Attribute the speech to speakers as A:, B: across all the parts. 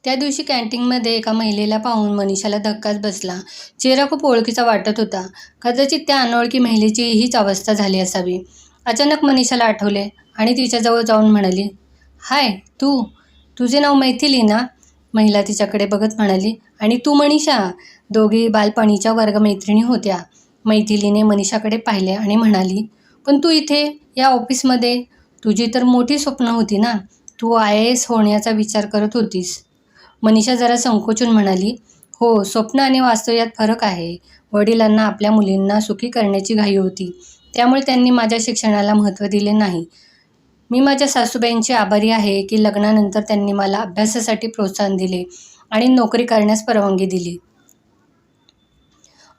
A: त्या दिवशी कॅन्टीनमध्ये एका महिलेला पाहून मनीषाला धक्काच बसला. चेहरा खूप ओळखीचा वाटत होता. कदाचित त्या अनोळखी महिलेची हीच अवस्था झाली असावी. अचानक मनीषाला आठवले आणि तिच्याजवळ जाऊन म्हणाली, "हाय, तुझे नाव मैथिली ना?" महिला तिच्याकडे बघत म्हणाली, "आणि तू मनीषा?" दोघी बालपणीच्या वर्गमैत्रिणी होत्या. मैथिलीने मनीषाकडे पाहिले आणि म्हणाली, "पण तू इथे या ऑफिसमध्ये? तुझी तर मोठी स्वप्न होती ना, तू IAS होण्याचा विचार करत होतीस." मनीषा जरा संकोचून म्हणाली, "हो, स्वप्न आणि वास्तव यात फरक आहे. वडिलांना आपल्या मुलींना सुखी करण्याची घाई होती, त्यामुळे त्यांनी माझ्या शिक्षणाला महत्त्व दिले नाही. मी माझ्या सासूबाईंची आभारी आहे की लग्नानंतर त्यांनी मला अभ्यासासाठी प्रोत्साहन दिले आणि नोकरी करण्यास परवानगी दिली."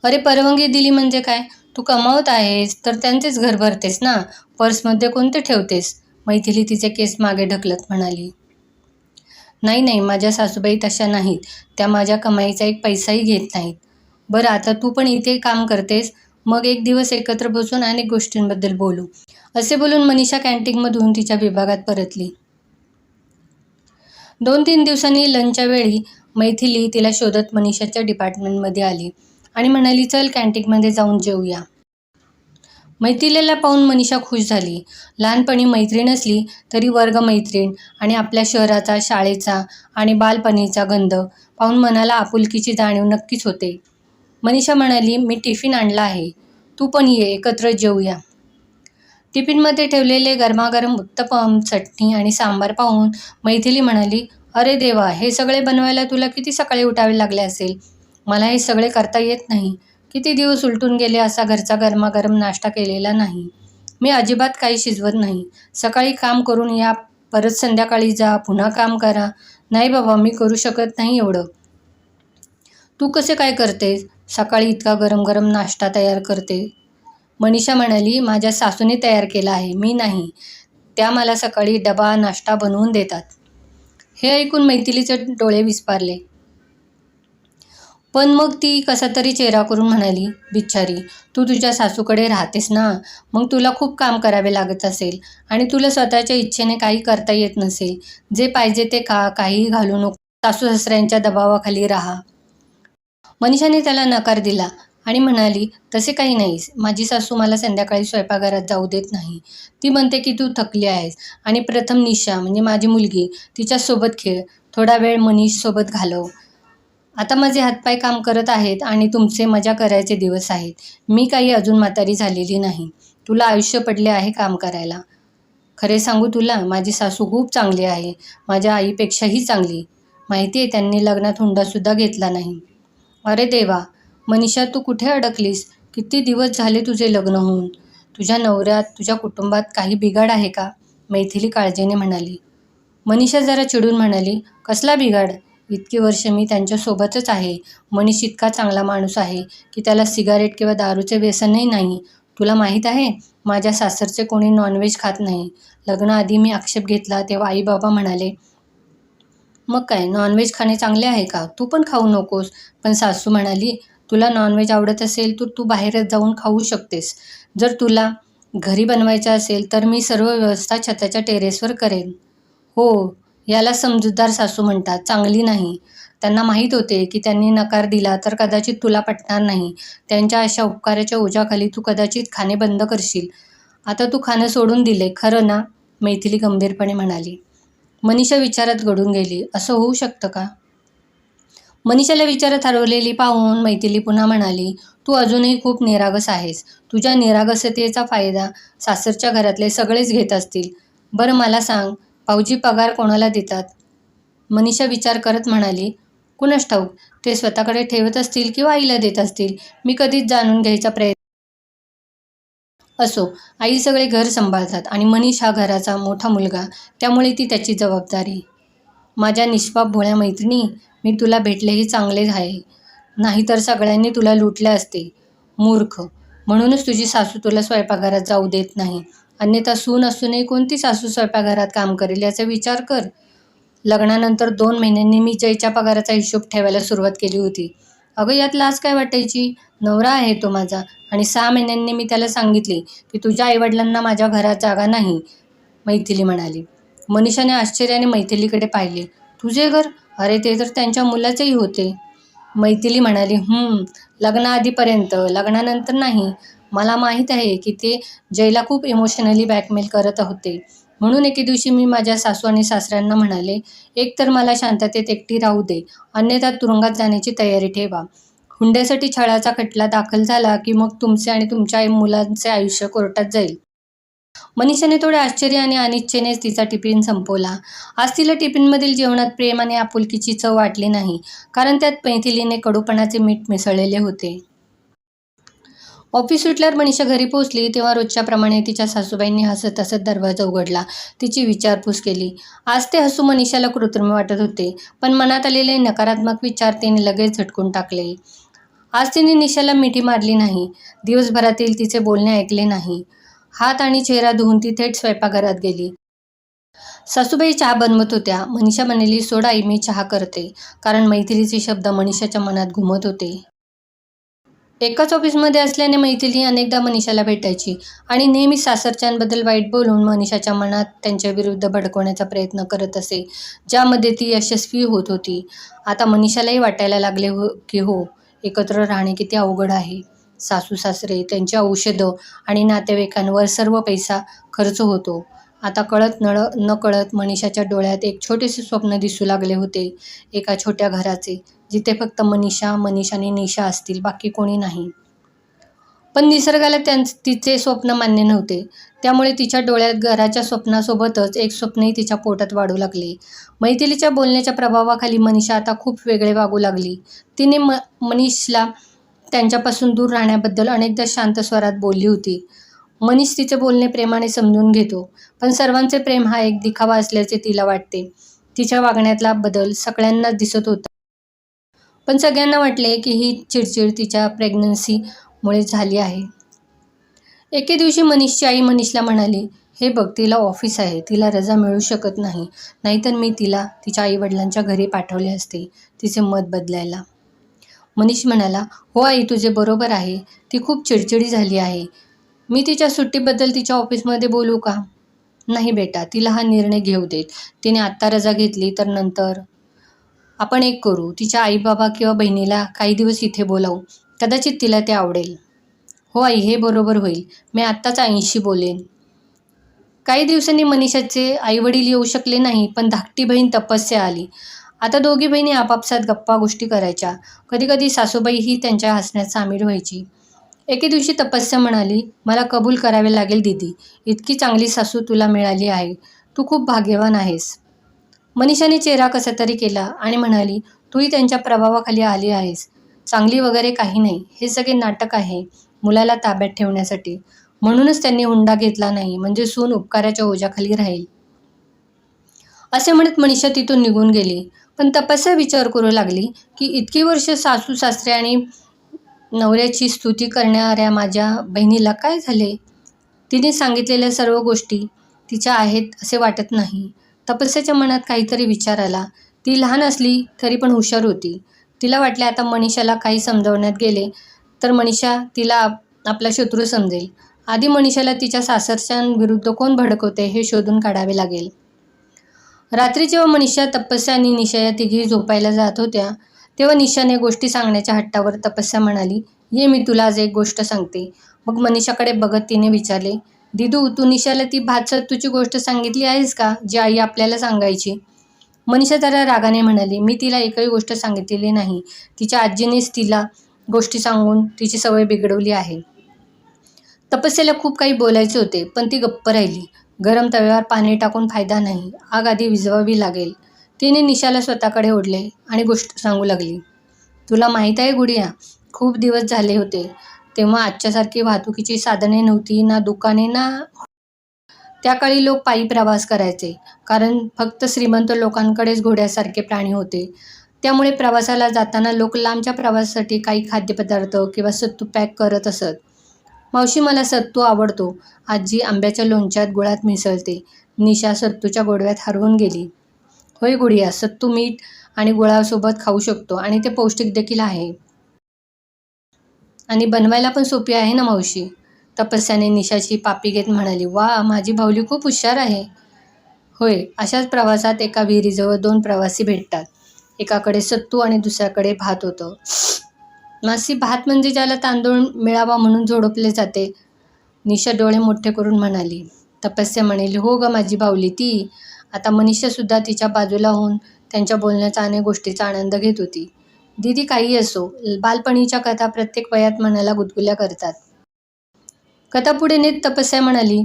A: "अरे, परवानगी दिली म्हणजे काय? तू कमावत आहेस तर त्यांचेच घर भरतेस ना, पर्समध्ये कोणते ठेवतेस?" मैथिली तिचे केस मागे ढकलत म्हणाली. "नाही नाही, माझ्या सासूबाई तशा नाहीत. त्या माझ्या कमाईचा एक पैसाही घेत नाहीत." "बरं, आता तू पण इथे काम करतेस, मग एक दिवस एकत्र बसून अनेक गोष्टींबद्दल बोलू." असे बोलून मनीषा कॅन्टीनमधून तिच्या विभागात परतली. 2-3 दिवसांनी लंचच्या वेळी मैथिली तिला शोधत मनीषाच्या डिपार्टमेंटमध्ये आली आणि म्हणाली, "चल, कॅन्टीनमध्ये जाऊन जेऊया." मैथिलीला पाहून मनीषा खुश झाली. लहानपणी मैत्रीण असली तरी वर्गमैत्रीण आणि आपल्या शहराचा, शाळेचा आणि बालपणीचा गंध पाहून मनाला आपुलकीची जाणीव नक्कीच होते. मनीषा म्हणाली, "मी टिफिन आणला आहे. तू पण ये, एकत्र जेऊया." टिफिनमध्ये ठेवलेले गरमागरम उत्तपम, चटणी आणि सांबार पाहून मैथिली म्हणाली, "अरे देवा, हे सगळे बनवायला तुला किती सकाळी उठावे लागले असेल. मला हे सगळे करता येत नाही. किती दिवस उलटून गेले असा घरचा गरमागरम नाश्ता केलेला नाही. मी अजिबात काही शिजवत नाही. सकाळी काम करून या, परत संध्याकाळी जा, पुन्हा काम करा. नाही बाबा, मी करू शकत नाही एवढं." "तू कसे काय करतेस? सकाळी इतका गरम गरम नाश्ता तयार करते." मनीषा म्हणाली, "माझ्या सासूने तयार केला आहे, मी नाही. त्या मला सकाळी डबा नाश्ता बनवून देतात." हे ऐकून मैथिलीचे डोळे विस्फारले. पण मग ती कसा तरी चेहरा करून म्हणाली, "बिचारी, तू तुझ्या सासूकडे राहतेस ना, मग तुला खूप काम करावे लागत असेल आणि तुला स्वतःच्या इच्छेने काही करता येत नसेल. जे पाहिजे ते खा, काहीही घालू नको, सासू-सासऱ्यांच्या दबावाखाली राहा." मनीषाने त्याला नकार दिला आणि म्हणाली, "तसे काही नाही. माझी सासू मला संध्याकाळी स्वयंपाकघरात जाऊ देत नाही. ती म्हणते की तू थकली आहेस आणि प्रथम निशा म्हणजे माझी मुलगी, तिच्यासोबत खेळ, थोडा वेळ मनीषसोबत घालव. आता माझे हातपाय काम करत आहेत आणि तुमचे मजा करायचे दिवस आहेत. मी काही अजून म्हातारी झालेली नाही. तुला आयुष्य पडले आहे काम करायला. खरे सांगू तुला, माझी सासू खूप चांगली आहे. माझ्या आईपेक्षाही चांगली. माहिती आहे, त्यांनी लग्नात हुंडासुद्धा घेतला नाही." "अरे देवा, मनीषा, तू कुठे अडकलीस? किती दिवस झाले तुझे लग्न होऊन. तुझ्या नवऱ्यात, तुझ्या कुटुंबात काही बिघाड आहे का?" मैथिली काळजीने म्हणाली. मनीषा जरा चिडून म्हणाली, "कसला बिघाड? इतकी वर्ष मी त्यांच्यासोबतच आहे. मनीष इतका चांगला माणूस आहे की त्याला सिगारेट किंवा दारूचे व्यसनही नाही. तुला माहीत आहे, माझ्या सासरचे कोणी नॉनव्हेज खात नाही. लग्नाआधी मी आक्षेप घेतला तेव्हा आई-बाबा म्हणाले, 'मग काय, नॉनव्हेज खाणे चांगले आहे का? तू पण खाऊ नकोस.' पण सासू म्हणाली, 'तुला नॉनव्हेज आवडत असेल तर तू बाहेरच जाऊन खाऊ शकतेस. जर तुला घरी बनवायचं असेल तर मी सर्व व्यवस्था छताच्या टेरेसवर करेन.' हो, याला समजूतदार सासू म्हणतात, चांगली नाही." त्यांना माहीत होते की त्यांनी नकार दिला तर कदाचित तुला पटणार नाही. त्यांच्या अशा उपकाराच्या ओझ्याखाली तू कदाचित खाणे बंद करशील. आता तू खाणं सोडून दिले, खरं ना?" मैथिली गंभीरपणे म्हणाली. मनीषा विचारात गढून गेली. "असं होऊ शकतं का?" मनीषाला विचारात हरवलेली पाहून मैथिली पुन्हा म्हणाली, "तू अजूनही खूप निरागस आहेस. तुझ्या निरागसतेचा फायदा सासरच्या घरातले सगळेच घेत असतील. बरं मला सांग, भाऊजी पगार कोणाला देतात?" मनीषा विचार करत म्हणाली, "कुणास ठाऊक, ते स्वतःकडे ठेवत असतील किंवा आईला देत असतील. मी कधीच जाणून घ्यायचा प्रयत्न." "असो, आई सगळे घर सांभाळतात आणि मनीष हा घराचा मोठा मुलगा, त्यामुळे ती त्याची जबाबदारी." "माझ्या निष्पाप भोळ्या मैत्रिणी, मी तुला भेटले हे चांगले आहे. नाहीतर सगळ्यांनी तुला लुटले असते. मूर्ख. म्हणूनच तुझी सासू तुला स्वयंपाकघरात जाऊ देत नाही. अन्यथा सून असूनही कोणती सासू स्वयंपाकघरात काम करेल याचा विचार कर. लग्नानंतर 2 महिन्यांनी मी जयच्या पगाराचा हिशोब ठेवायला सुरुवात केली होती." "अगं, यात लाज काय वाटायची? नवरा आहे तो माझा आणि 6 महिन्यांनी मी त्याला सांगितले की तुझ्या आईवडिलांना माझ्या घरात जागा नाही." मैथिली म्हणाली. मनीषाने आश्चर्याने मैथिलीकडे पाहिले. "तुझे घर? अरे ते तर त्यांच्या मुलाचेही होते. मैथिली म्हणाली, लग्नाआधीपर्यंत, लग्नानंतर नाही. मला माहीत आहे की ते जयला खूप इमोशनली ब्लॅकमेल करत होते. म्हणून एके दिवशी मी माझ्या सासू आणि सासऱ्यांना म्हणाले, एक तर मला शांततेत एकटी राहू दे, अन्यथा तुरुंगात जाण्याची तयारी ठेवा. हुंड्यासाठी छळाचा खटला दाखल झाला की मग तुमचे आणि तुमच्या मुलांचे आयुष्य कोर्टात जाईल. मनीषाने थोड्या आश्चर्य आणि अनिच्छेनेच तिचा टिफिन संपवला. आज तिला टिफिनमधील जेवणात प्रेम आणि आपुलकीची चव वाटली नाही, कारण त्यात मैथिलीने कडूपणाचे मीठ मिसळलेले होते. ऑफिस सुटल्यावर मनीषा घरी पोहोचली तेव्हा रोजच्याप्रमाणे तिच्या सासूबाईंनी हसत हसत दरवाजा उघडला. तिची विचारपूस केली. आज ते हसू मनीषाला कृत्रिम वाटत होते, पण मनात आलेले नकारात्मक विचार तिने लगेच झटकून टाकले. आज तिने निशाला मिठी मारली नाही. दिवसभरातील तिचे बोलणे ऐकले नाही. हात आणि चेहरा धुवून ती थेट स्वयंपाकघरात गेली. सासूबाई चहा बनवत होत्या. मनीषा म्हणाली, सोडा आई, मी चहा करते, कारण मैथिलीचे शब्द मनीषाच्या मनात घुमत होते. एकाच ऑफिसमध्ये असल्याने मैथिली अनेकदा मनीषाला भेटायची आणि नेहमी सासरच्यांबद्दल वाईट बोलून मनीषाच्या मनात त्यांच्या विरुद्ध भडकवण्याचा प्रयत्न करत असे, ज्यामध्ये ती यशस्वी होत होती. आता मनीषालाही वाटायला लागले की एकत्र राहणे किती अवघड आहे. सासू-सासरे, त्यांची औषधं आणि नातेवाईकांवर सर्व पैसा खर्च होतो. आता नकळत मनीषाच्या डोळ्यात एक छोटेसे स्वप्न दिसू लागले होते, एका छोट्या घराचे, जिथे फक्त मनीषा आणि निशा असतील, बाकी कोणी नाही. पण निसर्गाला तिचे स्वप्न मान्य नव्हते. त्यामुळे तिच्या डोळ्यात घराच्या स्वप्नासोबतच एक स्वप्नही तिच्या पोटात वाढू लागले. मैथिलीच्या बोलण्याच्या प्रभावाखाली मनीषा आता खूप वेगळे वागू लागली. तिने मनीषला त्यांच्यापासून दूर राहण्याबद्दल अनेकदा शांत स्वरात बोलली होती. मनीष तिचे बोलणे प्रेमाने समजून घेतो, पण सर्वांचे प्रेम हा एक दिखावा असल्याचे तिला वाटते. तिच्या वागण्यातला बदल सगळ्यांनाच दिसत होता, पण सगळ्यांना वाटले की ही चिडचिड तिच्या प्रेग्नन्सीमुळे झाली आहे. एके दिवशी मनीषची आई मनीषला म्हणाली, हे बघ, तिला ऑफिस आहे, तिला रजा मिळू शकत नाही, नाहीतर मी तिला तिच्या आईवडिलांच्या घरी पाठवले असते तिचे मत बदलायला. मनीष म्हणाला, हो आई, तुझे बरोबर आहे, ती खूप चिडचिडी झाली आहे. मी तिच्या सुट्टीबद्दल तिच्या ऑफिसमध्ये बोलू का? नाही बेटा, तिला हा निर्णय घेऊ देत. तिने आत्ता रजा घेतली तर नंतर आपण एक करू, तिच्या आई-बाबा किंवा बहिणीला काही दिवस इथे बोलावू, कदाचित तिला ते आवडेल. हो आई, हे बरोबर होईल, मी आत्ताच आईशी बोलेन. काही दिवसांनी मनीषाचे आईवडील येऊ शकले नाही, पण धाकटी बहीण तपस्या आली. आता दोघी बहिणी आपापसात गप्पा गोष्टी करायच्या. कधीकधी सासूबाईही त्यांच्या हसण्यात सामील व्हायची. एके दिवशी तपस्या म्हणाली, मला कबूल करावे लागेल दीदी, इतकी चांगली सासू तुला मिळाली आहे, तू खूप भाग्यवान आहेस. मनीषाने चेहरा कसा तरी केला आणि म्हणाली, तूही त्यांच्या प्रभावाखाली आली आहेस. चांगली वगैरे काही नाही, हे सगळे नाटक आहे मुलाला ताब्यात ठेवण्यासाठी. म्हणूनच त्यांनी हुंडा घेतला नाही, म्हणजे सून उपकाराच्या ओझ्याखाली राहील. असे म्हणत मनीषा तिथून निघून गेली. पण तपस्या विचार करू लागली की इतकी वर्ष सासू सासरे आणि नवऱ्याची स्तुती करणाऱ्या माझ्या बहिणीला काय झाले? तिने सांगितलेल्या सर्व गोष्टी तिच्या आहेत असे वाटत नाही. तपस्याच्या मनात काहीतरी विचार आला. ती लहान असली तरी पण हुशार होती. तिला वाटले आता मनीषाला काही समजावण्यात गेले तर मनीषा तिला आपला शत्रू समजेल. आधी मनीषाला तिच्या सासरच्यांविरुद्ध कोण भडकवते हे शोधून काढावे लागेल. रात्री जेव्हा मनीषा, तपस्या आणि निशा या तिघी झोपायला जात होत्या तेव्हा निशाने गोष्टी सांगण्याच्या हट्टावर तपस्या म्हणाली, ये मी तुला आज एक गोष्ट सांगते. मग मनीषाकडे बघत तिने विचारले, दिदू, तू निशाला ती भात-सत्तूची गोष्ट सांगितली आहेस का, जी आई आपल्याला सांगायची? मनीषा जरा रागाने म्हणाली, मी तिला एकही गोष्ट सांगितलेली नाही. तिच्या आजीनेच तिला गोष्टी सांगून तिची सवय बिघडवली आहे. तपस्याला खूप काही बोलायचे होते, पण ती गप्प राहिली. गरम तव्यावर पाणी टाकून फायदा नाही, आग आधी विझवावी लागेल. तिने निशाला स्वतःकडे ओढले आणि गोष्ट सांगू लागली. तुला माहीत आहे गुडिया, खूप दिवस झाले होते तेव्हा आजच्यासारखी वाहतुकीची साधने नव्हती, ना दुकाने ना. त्या काळी लोक पायी प्रवास करायचे, कारण फक्त श्रीमंत लोकांकडेच घोड्यासारखे प्राणी होते. त्यामुळे प्रवासाला जाताना लोक लांबच्या प्रवासासाठी काही खाद्यपदार्थ किंवा सत्तू पॅक करत असत. मावशी, मला सत्तू आवडतो. आजी आंब्याच्या लोणच्यात गुळात मिसळते. निशा सत्तूच्या गोडव्यात हरवून गेली. होय गुडिया, सत्तू मीठ आणि गुळासोबत खाऊ शकतो आणि ते पौष्टिक देखील आहे. आणि बनवायला पण सोपी आहे ना मावशी? तपस्याने निशाची पापी घेत म्हणाली, वा, माझी भावली खूप हुशार आहे. होय, अशाच प्रवासात एका विहिरीजवळ दोन प्रवासी भेटतात. एकाकडे सत्तू आणि दुसऱ्याकडे भात होतं. मासी, भात म्हणजे ज्याला तांदूळ मिळावा म्हणून झोडपले जाते, निशा डोळे मोठे करून म्हणाली. तपस्या म्हणाली, हो ग माझी बावली ती. आता मनीषासुद्धा तिच्या बाजूला होऊन त्यांच्या बोलण्याचा आणि गोष्टीचा आनंद घेत होती. दीदी, काही असो, बालपणीच्या कथा प्रत्येक वयात मनाला गुदगुल्या करतात. कथा पुढे नेत तपस्या म्हणाली,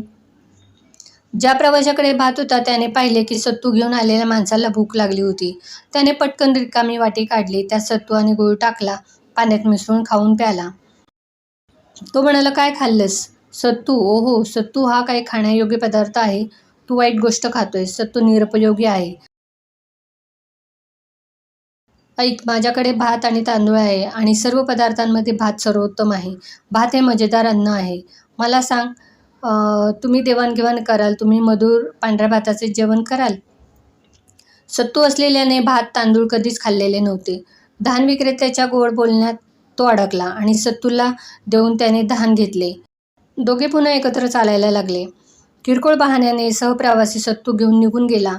A: ज्या प्रवाशाकडे भात होता त्याने पाहिले की सत्तू घेऊन आलेल्या माणसाला भूक लागली होती. त्याने पटकन रिकामी वाटी काढली, त्यात सत्तू आणि गूळ टाकला, पाण्यात मिसळून खाऊन प्याला. तो म्हणाला, काय खाल्लंस? सत्तू. ओहो, सत्तू हा काही खाण्यायोग्य पदार्थ आहे? तू वाईट गोष्ट खातोय. सत्तू निरुपयोगी आहे. ऐक, माझ्याकडे भात आणि तांदूळ आहे आणि सर्व पदार्थांमध्ये भात सर्वोत्तम आहे. भात हे मजेदार अन्न आहे. मला सांग, तुम्ही देवाणघेवाण कराल, तुम्ही मधुर पांढऱ्या भाताचे जेवण कराल? सत्तू असलेल्याने भात तांदूळ कधीच खाल्लेले नव्हते. धान विक्रेत्याच्या गोड बोलण्यात तो अडकला आणि सत्तूला देऊन त्याने धान घेतले. दोघे पुन्हा एकत्र चालायला लागले. किरकोळ बहाण्याने सहप्रवासी सत्तू घेऊन निघून गेला.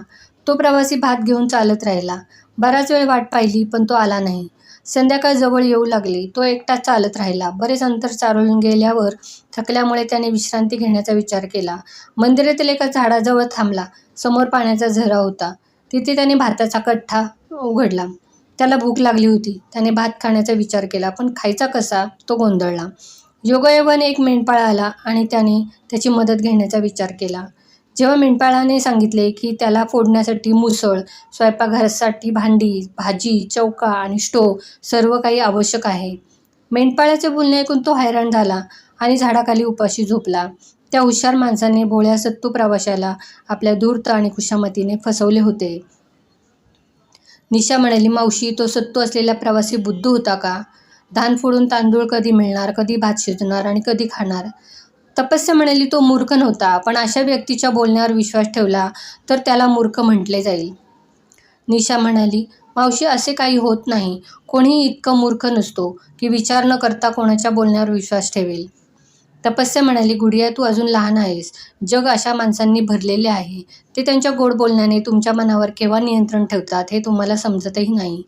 A: तो प्रवासी भात घेऊन चालत राहिला. बराच वेळ वाट पाहिली, पण तो आला नाही. संध्याकाळ जवळ येऊ लागली. तो एकटाच चालत राहिला. बरेच अंतर चालून गेल्यावर थकल्यामुळे त्याने विश्रांती घेण्याचा विचार केला. मंदिरातील एका झाडाजवळ थांबला. समोर पाण्याचा झरा होता. तिथे त्याने भाताचा कट्टा उघडला. त्याला भूक लागली होती. त्याने भात खाण्याचा विचार केला, पण खायचा कसा, तो गोंधळला. योगायोगाने एक मेंढपाळ आला आणि त्याने त्याची मदत घेण्याचा विचार केला. जेव्हा मेंढपाळाने सांगितले की त्याला फोडण्यासाठी मुसळ, स्वयंपाकघरासाठी भांडी, भाजी, चौका आणि स्टोव्ह सर्व काही आवश्यक आहे. मेंढपाळाचे बोलणे ऐकून तो हैराण झाला आणि झाडाखाली उपाशी झोपला. त्या हुशार माणसाने भोळ्या सत्तू प्रवाशाला आपल्या धूर्त आणि खुशामतीने फसवले होते. निशा म्हणाली, मावशी, तो सत्तू असलेला प्रवासी बुद्धू होता का? धान फोडून तांदूळ कधी मिळणार, कधी भात शिजणार आणि कधी खाणार? तपस्या म्हणाली, तो मूर्ख नव्हता, पण अशा व्यक्तीच्या बोलण्यावर विश्वास ठेवला तर त्याला मूर्ख म्हटले जाईल. निशा म्हणाली, मावशी, असे काही होत नाही. कोणीही इतकं मूर्ख नसतो की विचार न करता कोणाच्या बोलण्यावर विश्वास ठेवेल. तपस्या म्हणाली, गुडिया, तू अजून लहान आहेस. जग अशा माणसांनी भरलेले आहे. ते त्यांच्या गोड बोलण्याने तुमच्या मनावर केव्हा नियंत्रण ठेवतात हे तुम्हाला समजतही नाही.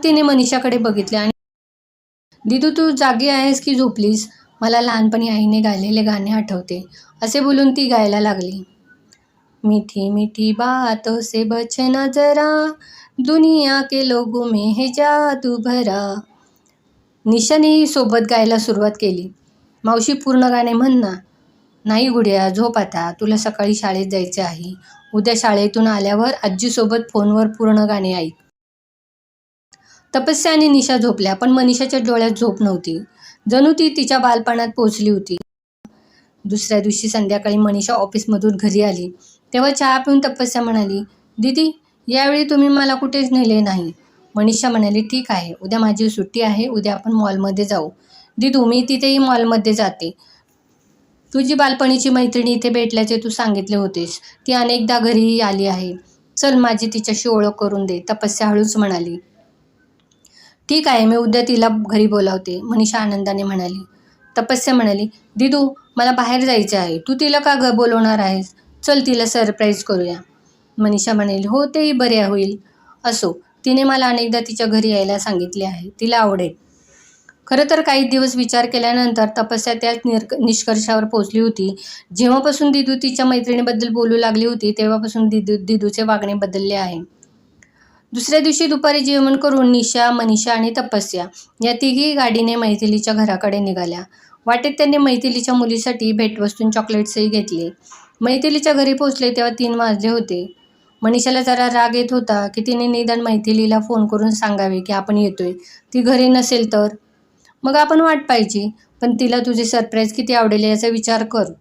A: तिने मनीषाकडे बघितले आणि, दिदू, तू जागी आहेस की झोपलीस? मला लहानपणी आईने गायलेले गाणे आठवते, असे बोलून ती गायला लागली. मीठी मीठी बातों से बचना जरा, दुनिया के लोगों में है जादू भरा. निशानेही सोबत गायला सुरुवात केली. मावशी, पूर्ण गाणे म्हण ना. नाही गुडिया, झोप आता. तुला सकाळी शाळेत जायचे आहे. उद्या शाळेतून आल्यावर आजीसोबत फोनवर पूर्ण गाणे ऐक. तपस्या आणि निशा झोपल्या, पण मनीषाच्या डोळ्यात झोप नव्हती. जणू ती तिच्या बालपणात पोचली होती. दुसऱ्या दिवशी संध्याकाळी मनीषा ऑफिसमधून घरी आली. तेव्हा चहा पिऊन तपस्या म्हणाली, दीदी, यावेळी तुम्ही मला कुठेच नेले नाही. मनीषा म्हणाली, ठीक आहे, उद्या माझी सुट्टी आहे. उद्या आपण मॉलमध्ये जाऊ. दिदू, मी तिथेही मॉलमध्ये जाते. तुझी बालपणीची मैत्रिणी इथे भेटल्याचे तू सांगितले होतेस. ती अनेकदा घरीही आली आहे. चल, माझी तिच्याशी ओळख करून दे. तपस्या हळूच म्हणाली. ठीक आहे, मी उद्या तिला घरी बोलावते, मनीषा आनंदाने म्हणाली. तपस्या म्हणाली, दिदू, मला बाहेर जायचे आहे. तू तिला का बोलवणार आहेस? चल, तिला सरप्राईज करूया. मनीषा म्हणाली, हो, तेही बरे होईल. असो, तिने मला अनेकदा तिच्या घरी यायला सांगितले आहे. तिला आवडेल. खरं तर काही दिवस विचार केल्यानंतर तपस्या त्याच निष्कर्षावर पोहोचली होती. जेव्हापासून दिदू तिच्या मैत्रिणीबद्दल बोलू लागली होती तेव्हापासून दिदूचे वागणे बदलले आहे. दुसऱ्या दिवशी दुपारी जेवण करून निशा, मनीषा आणि तपस्या या तिघी गाडीने मैथिलीच्या घराकडे निघाल्या. वाटेत त्यांनी मैथिलीच्या मुलीसाठी भेटवस्तून चॉकलेट्सही घेतले. मैथिलीच्या घरी पोहोचले तेव्हा 3 वाजले होते. मनीषाला जरा राग येत होता की तिने निदान मैथिलीला फोन करून सांगावे की आपण येतोय. ती घरी नसेल तर मग आपण वाट पाहिजे. पण तिला तुझे सरप्राईज किती आवडेल याचा विचार कर.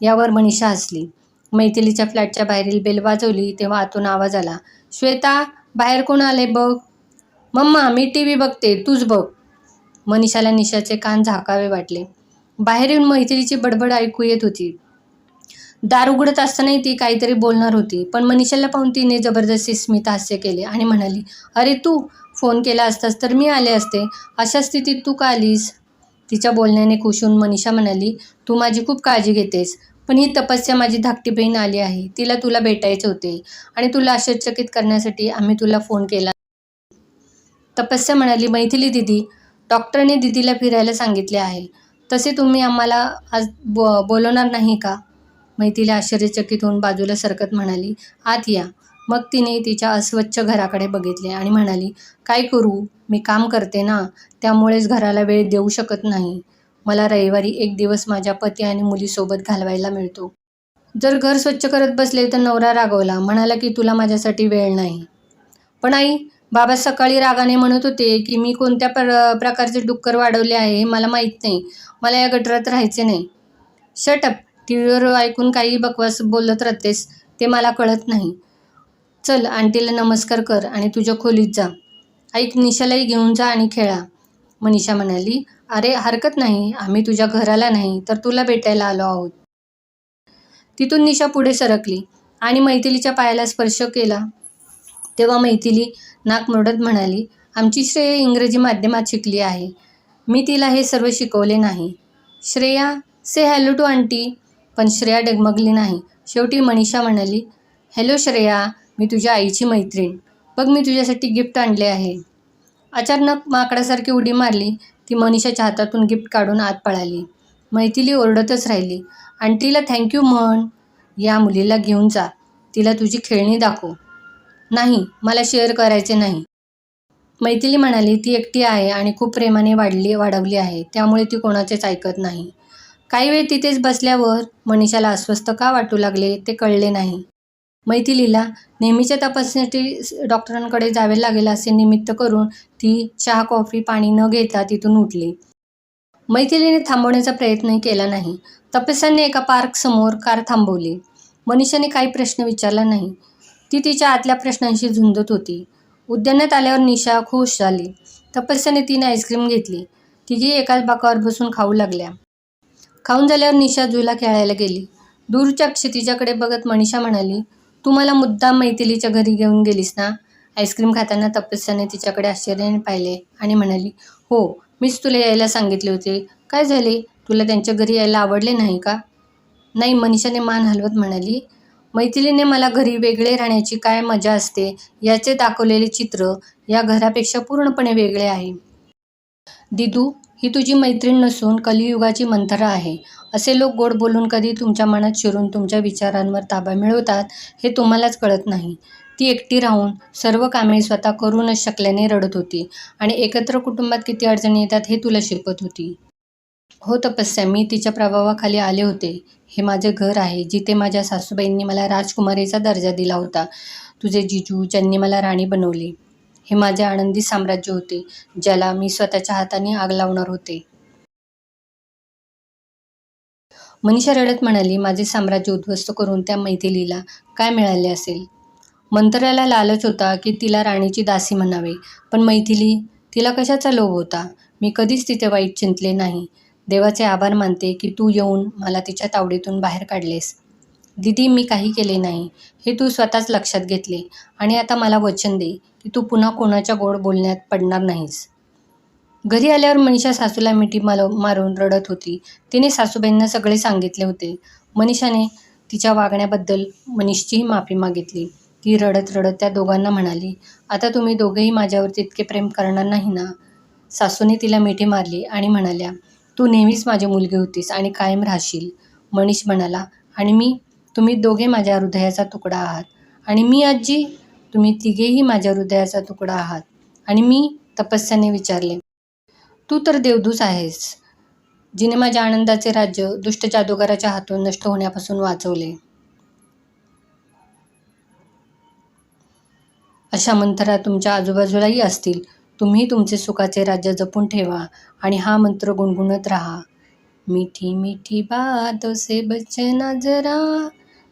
A: यावर मनीषा हसली. मैथिलीच्या फ्लॅटच्या बाहेरील बेल वाजवली तेव्हा आतून आवाज आला, श्वेता, बाहेर कोण आले बघ. मम्मा, मी TV बघते, तूच बघ. मनीषाला निशाचे कान झाकावे वाटले. बाहेर येऊन मैथिलीची बडबड ऐकू येत होती. दार उघडत असतानाही ती काहीतरी बोलणार होती, पण मनीषाला पाहून तिने जबरदस्ती स्मितहास्य केले आणि म्हणाली, अरे, तू फोन केला असतास तर मी आले असते. अशा स्थितीत तू का आलीस? तिच्या बोलण्याने खुश होऊन मनीषा म्हणाली, तू माझी खूप काळजी घेतेस, पण ही तपस्या माझी धाकटी बहीण आली आहे. तिला तुला भेटायचे होते आणि तुला आश्चर्यचकित करण्यासाठी आम्ही तुला फोन केला. तपस्या म्हणाली, मैथिली दीदी, डॉक्टरने दीदीला फिरायला सांगितले आहे. तसे तुम्ही आम्हाला आज बोलवणार नाही का? मैथिली आश्चर्यचकित होऊन बाजूला सरकत म्हणाली, आत या. मग तिने तिच्या अस्वच्छ घराकडे बघितले आणि म्हणाली, काय करू? मी काम करते ना, त्यामुळेच घराला वेळ देऊ शकत नाही. मला रविवारी एक दिवस माझ्या पती आणि मुलीसोबत घालवायला मिळतो. जर घर स्वच्छ करत बसले तर नवरा रागवला, म्हणाला की तुला माझ्यासाठी वेळ नाही. पण आई, बाबा सकाळी रागाने म्हणत होते की मी कोणत्या प्रकारचे डुक्कर वाढवले आहे हे मला माहीत नाही. मला या गटारात राहायचे नाही. Shut up. टीव्हीवर ऐकून काही बकवास बोलत राहतेस ते मला कळत नाही. चल, आंटीला नमस्कार कर आणि तुझ्या खोलीत जा. ऐक, निशालाही घेऊन जा आणि खेळा. मनीषा म्हणाली, अरे हरकत नाही, आम्ही तुझ्या घराला नाही तर तुला भेटायला आलो आहोत. तिथून निशा पुढे सरकली आणि मैथिलीच्या पायाला स्पर्श केला. तेव्हा मैथिली नाक मुरडत म्हणाली, आमची श्रेया इंग्रजी माध्यमात शिकली आहे. मी तिला हे सर्व शिकवले नाही. श्रेया, से हॅलो टू आंटी. पण श्रेया डगमगली नाही. शेवटी मनीषा म्हणाली, हॅलो श्रेया, मी तुझ्या आईची मैत्रीण. बघ, मी तुझ्यासाठी गिफ्ट आणले आहे. अचानक माकडासारखी उडी मारली ती मनीषाच्या हातातून गिफ्ट काढून आत पळाली. मैथिली ओरडतच राहिली, आंटीला थँक्यू म्हण. या मुलीला घेऊन जा, तिला तुझी खेळणी दाखव. नाही, मला शेअर करायचे नाही. मैथिली म्हणाली, ती एकटी आहे आणि खूप प्रेमाने वाढवली आहे, त्यामुळे ती कोणाचेच ऐकत नाही. काही वेळ तिथेच बसल्यावर मनीषाला अस्वस्थ का वाटू लागले ते कळले नाही. मैथिलीला नेहमीच्या तपासणीसाठी डॉक्टरांकडे जावे लागेल असे निमित्त करून ती चहा कॉफी पाणी न घेता तिथून उठली. मैथिलीने थांबवण्याचा प्रयत्नही केला नाही. तपस्याने एका पार्क समोर कार थांबवली. मनीषाने काही प्रश्न विचारला नाही. ती तिच्या आतल्या प्रश्नांशी झुंजत होती. उद्यानात आल्यावर निशा खुश झाली. तपस्याने 3 आईस्क्रीम घेतली. तिघी एकाच बाकावर बसून खाऊ लागल्या. खाऊन झाल्यावर निशा झुला खेळायला गेली. दूरच्या क्षितिजाकडे बघत मनीषा म्हणाली, तू मला मुद्दाम मैथिलीच्या घरी घेऊन गेलीस ना? आईस्क्रीम खाताना तपस्याने तिच्याकडे आश्चर्याने पाहिले आणि म्हणाली, हो, मीच तुला यायला सांगितले होते. काय झाले? तुला त्यांच्या घरी यायला आवडले नाही का? नाही, मनीषाने मान हलवत म्हणाली, मैथिलीने मला घरी वेगळे राहण्याची काय मजा असते याचे दाखवलेले चित्र या घरापेक्षा पूर्णपणे वेगळे आहे. दिदू, ही तुझी मैत्रीण नसून कलियुगाची मंथरा आहे. असे लोक गोड बोलून कधी तुमच्या मनात शिरून तुमच्या विचारांवर ताबा मिळवतात हे तुम्हालाच कळत नाही. ती एकटी राहून सर्व कामे स्वतः करू न शकल्याने रडत होती आणि एकत्र कुटुंबात किती अडचणी येतात हे तुला शिकवत होती. हो तपस्या, मी तिच्या प्रभावाखाली आले होते. हे माझे घर आहे, जिथे माझ्या सासूबाईंनी मला राजकुमारीचा दर्जा दिला होता. तुझे जिजू, ज्यांनी मला राणी बनवले. हे माझे आनंदी साम्राज्य होते, ज्याला मी स्वतःच्या हाताने आग लावणार होते. मनीषा रडत म्हणाली, माझे साम्राज्य उद्ध्वस्त करून त्या मैथिलीला काय मिळाले असेल? मंथराला लालच होता की तिला राणीची दासी म्हणावे, पण मैथिली, तिला कशाचा लोभ होता? मी कधीच तिथे वाईट चिंतले नाही. देवाचे आभार मानते की तू येऊन मला तिच्या तावडीतून बाहेर काढलेस. दीदी, मी काही केले नाही हे तू स्वतःच लक्षात घेतले आणि आता मला वचन दे की तू पुन्हा कोणाच्या गोड बोलण्यात पडणार नाहीस. घरी आल्यावर मनीषा सासूला मिठी मारून रडत होती. तिने सासूबाईंना सगळे सांगितले होते. मनीषाने तिच्या वागण्याबद्दल मनीषचीही माफी मागितली. ती रडत रडत त्या दोघांना म्हणाली, आता तुम्ही दोघेही माझ्यावर तितके प्रेम करणार नाही ना? सासूने तिला मिठी मारली आणि म्हणाल्या, तू नेहमीच माझी मुलगी होतीस आणि कायम राहशील. मनीष म्हणाला, आणि मी? तुम्ही दोघे माझ्या हृदयाचा तुकडा आहात. आणि मी आजी? तुम्ही तिघेही माझ्या हृदयाचा तुकडा आहात. आणि मी? तपस्याने विचारले. तू तर देवदूत आहेस, जिने माझ्या आनंदाचे राज्य दुष्ट जादूगाराच्या हातून नष्ट होण्यापासून वाचवले. अशा मंथरा तुमच्या आजूबाजूलाही असतील. तुम्ही तुमचे सुखाचे राज्य जपून ठेवा आणि हा मंत्र गुणगुणत राहा. मीठी मीठी बातों से बचना जरा,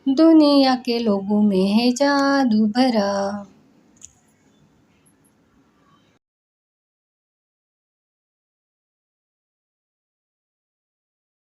A: दुनिया के लोगों में है जादू भरा.